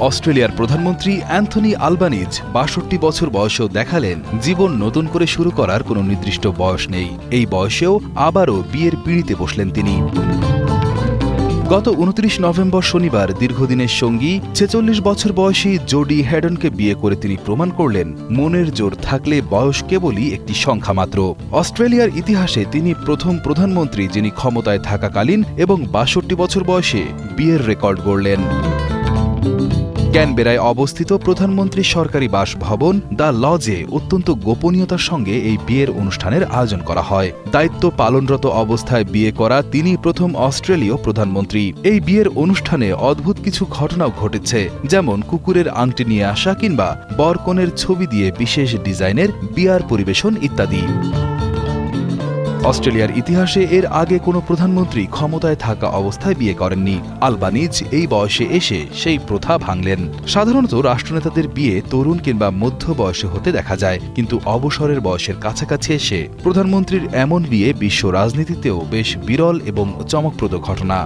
অস্ট্রেলিয়ার প্রধানমন্ত্রী Anthony Albanese ৬২ বছর বয়সেও দেখালেন জীবন নতুন করে শুরু করার কোনো নির্দিষ্ট বয়স নেই। এই বয়সেও আবারও বিয়ের পিঁড়িতে বসলেন তিনি। গত ২৯ নভেম্বর শনিবার দীর্ঘদিনের সঙ্গী ৪৬ বছর বয়সী জোডি হেডনকে বিয়ে করে তিনি প্রমাণ করলেন মনের জোর থাকলে বয়স কেবলই একটি সংখ্যা মাত্র। অস্ট্রেলিয়ার ইতিহাসে তিনি প্রথম প্রধানমন্ত্রী যিনি ক্ষমতায় থাকাকালীন এবং ৬২ বছর বয়সে বিয়ের রেকর্ড গড়লেন। ক্যানবেরায় অবস্থিত প্রধানমন্ত্রীর সরকারি বাসভবন দ্য লজে অত্যন্ত গোপনীয়তার সঙ্গে এই বিয়ের অনুষ্ঠানের আয়োজন করা হয়। দায়িত্ব পালনরত অবস্থায় বিয়ে করা তিনি প্রথম অস্ট্রেলীয় প্রধানমন্ত্রী। এই বিয়ের অনুষ্ঠানে অদ্ভুত কিছু ঘটনাও ঘটেছে, যেমন কুকুরের আংটি নিয়ে আসা কিংবা বরকনের ছবি দিয়ে বিশেষ ডিজাইনের বিয়ার পরিবেশন ইত্যাদি। অস্ট্রেলিয়ার ইতিহাসে এর আগে কোনো প্রধানমন্ত্রী ক্ষমতায় থাকা অবস্থায় বিয়ে করেননি। আলবানিজ এই বয়সে এসে সেই প্রথা ভাঙলেন। সাধারণত রাষ্ট্রনেতাদের বিয়ে তরুণ কিংবা মধ্য বয়সে হতে দেখা যায়, কিন্তু অবসরের বয়সের কাছাকাছি এসে প্রধানমন্ত্রীর এমন বিয়ে বিশ্ব রাজনীতিতেও বেশ বিরল এবং চমকপ্রদ ঘটনা।